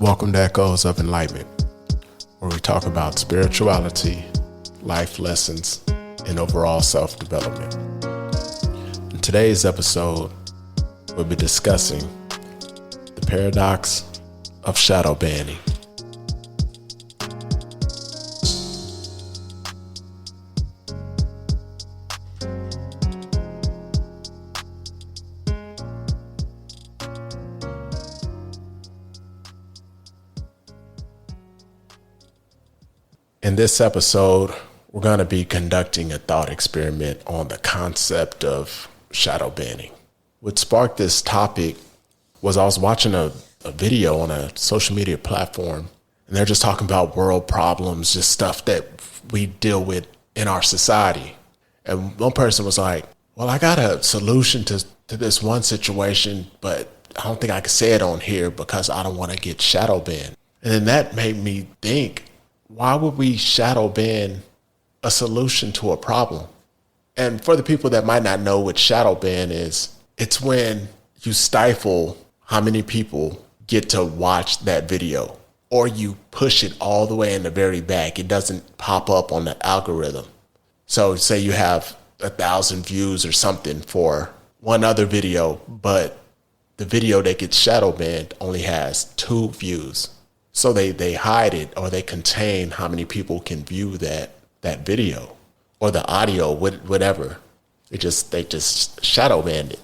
Welcome to Echoes of Enlightenment, where we talk about spirituality, life lessons, and overall self-development. In today's episode, we'll be discussing the paradox of shadowbanning. In this episode, we're going to be conducting a thought experiment on the concept of shadowbanning. What sparked this topic was I was watching a video on a social media platform, and they're just talking about world problems, just stuff that we deal with in our society. And one person was like, well, I got a solution to this one situation, but I don't think I can say it on here because I don't want to get shadow banned. And then that made me think, why would we shadow ban a solution to a problem? And for the people that might not know what shadow ban is, it's when you stifle how many people get to watch that video, or you push it all the way in the very back. It doesn't pop up on the algorithm. So say you have 1,000 views or something for one other video, but the video that gets shadow banned only has 2 views. So they hide it, or they contain how many people can view that video or the audio, whatever. They just shadow banned it.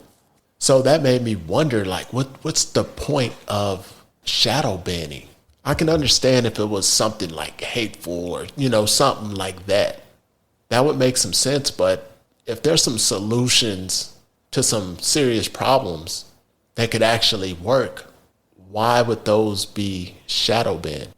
So that made me wonder, like, what's the point of shadow banning? I can understand if it was something like hateful or, something like that. That would make some sense. But if there's some solutions to some serious problems that could actually work, why would those be shadow banned?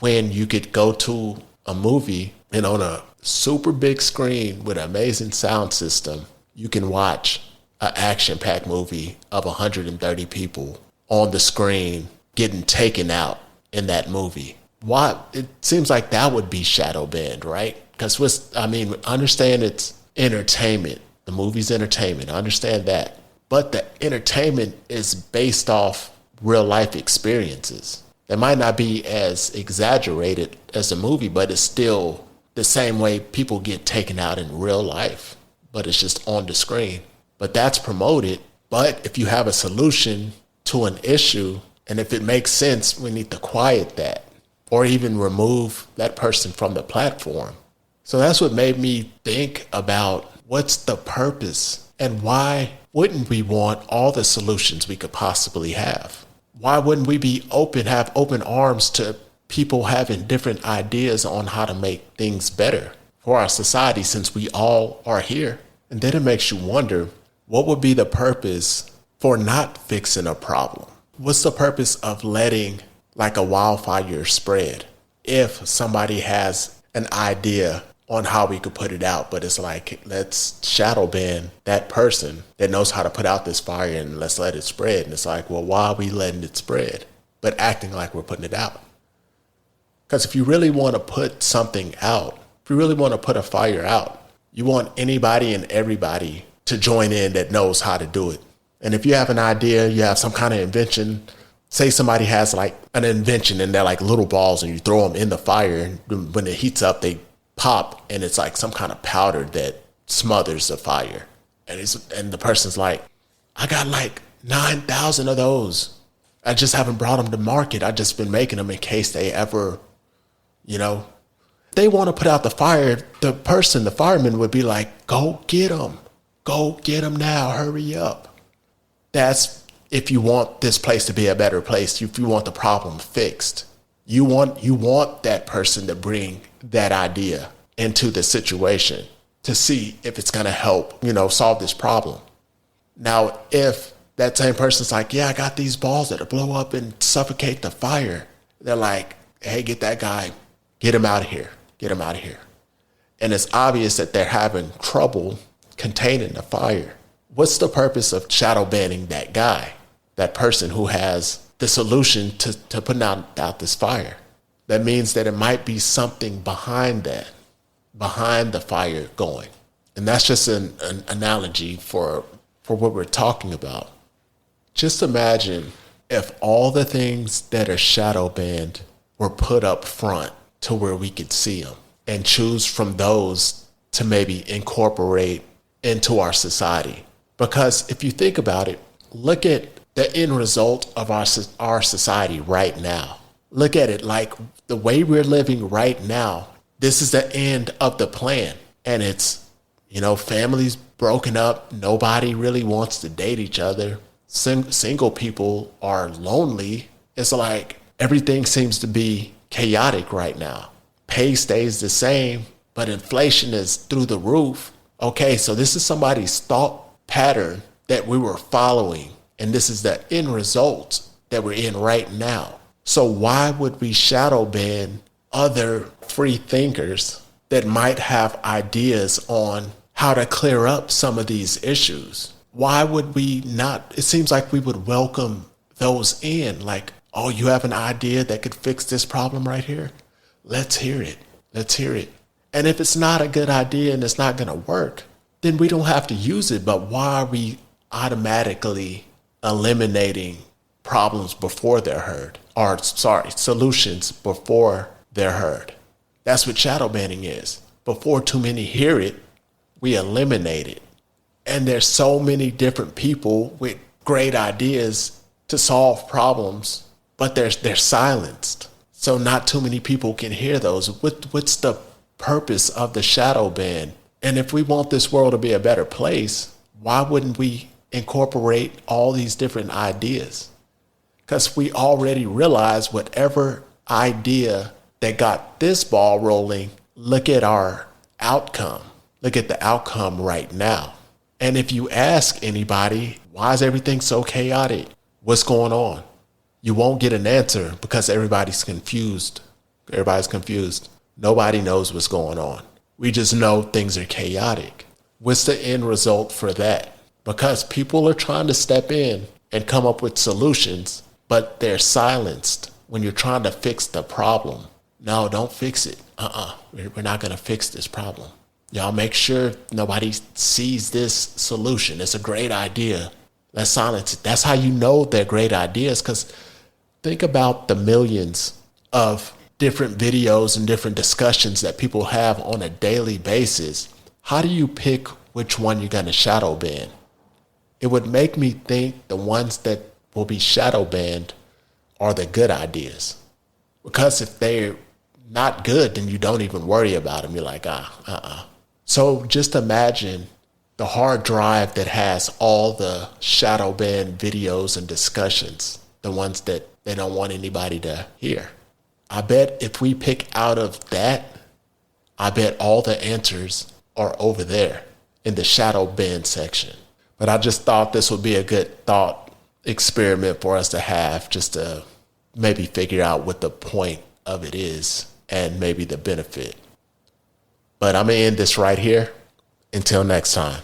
When you could go to a movie and on a super big screen with an amazing sound system, you can watch an action-packed movie of 130 people on the screen getting taken out in that movie. Why? It seems like that would be shadow banned, right? Because I understand it's entertainment. The movie's entertainment. I understand that. But the entertainment is based off real life experiences. They might not be as exaggerated as a movie, but it's still the same way people get taken out in real life, but it's just on the screen. But that's promoted. But if you have a solution to an issue, and if it makes sense, we need to quiet that or even remove that person from the platform. So that's what made me think about what's the purpose, and why wouldn't we want all the solutions we could possibly have? Why wouldn't we be have open arms to people having different ideas on how to make things better for our society, since we all are here? And then it makes you wonder, what would be the purpose for not fixing a problem? What's the purpose of letting like a wildfire spread? If somebody has an idea on how we could put it out, but it's like, let's shadow ban that person that knows how to put out this fire and let's let it spread. And it's like, well, why are we letting it spread, but acting like we're putting it out? Because if you really want to put something out, if you really want to put a fire out, you want anybody and everybody to join in that knows how to do it. And if you have an idea, you have some kind of invention, say somebody has like an invention and they're like little balls and you throw them in the fire, and when it heats up, they pop, and it's like some kind of powder that smothers the fire. And the person's like, I got like 9,000 of those. I just haven't brought them to market. I just been making them in case they ever, they want to put out the fire. The fireman would be like, go get them. Go get them now. Hurry up. That's if you want this place to be a better place, if you want the problem fixed. You want that person to bring that idea into the situation to see if it's going to help, solve this problem. Now, if that same person's like, yeah, I got these balls that'll blow up and suffocate the fire, they're like, hey, get that guy, get him out of here, get him out of here. And it's obvious that they're having trouble containing the fire. What's the purpose of shadow banning that guy, that person who has the solution to putting out this fire? That means that it might be something behind that, behind the fire going. And that's just an analogy for what we're talking about. Just imagine if all the things that are shadow banned were put up front to where we could see them and choose from those to maybe incorporate into our society. Because if you think about it, look at the end result of our society right now. Look at it like the way we're living right now. This is the end of the plan. And it's, families broken up. Nobody really wants to date each other. Single people are lonely. It's like everything seems to be chaotic right now. Pay stays the same, but inflation is through the roof. Okay, so this is somebody's thought pattern that we were following. And this is the end result that we're in right now. So why would we shadow ban other free thinkers that might have ideas on how to clear up some of these issues? Why would we not? It seems like we would welcome those in, like, oh, you have an idea that could fix this problem right here? Let's hear it. Let's hear it. And if it's not a good idea and it's not going to work, then we don't have to use it. But why are we automatically eliminating problems before they're heard? Or, solutions before they're heard? That's what shadow banning is. Before too many hear it, we eliminate it. And there's so many different people with great ideas to solve problems, but they're silenced. So not too many people can hear those. What's the purpose of the shadow ban? And if we want this world to be a better place, why wouldn't we incorporate all these different ideas? Because we already realize whatever idea that got this ball rolling, look at our outcome. Look at the outcome right now. And if you ask anybody, why is everything so chaotic? What's going on? You won't get an answer because everybody's confused. Everybody's confused. Nobody knows what's going on. We just know things are chaotic. What's the end result for that? Because people are trying to step in and come up with solutions, but they're silenced when you're trying to fix the problem. No, don't fix it. We're not going to fix this problem. Y'all make sure nobody sees this solution. It's a great idea. Let's silence it. That's how you know they're great ideas, because think about the millions of different videos and different discussions that people have on a daily basis. How do you pick which one you're going to shadow ban? It would make me think the ones that will be shadow banned are the good ideas. Because if they're not good, then you don't even worry about them. You're like, So just imagine the hard drive that has all the shadow ban videos and discussions, the ones that they don't want anybody to hear. I bet if we pick out of that, I bet all the answers are over there in the shadow ban section. But I just thought this would be a good thought experiment for us to have, just to maybe figure out what the point of it is and maybe the benefit. But I'm going to end this right here. Until next time.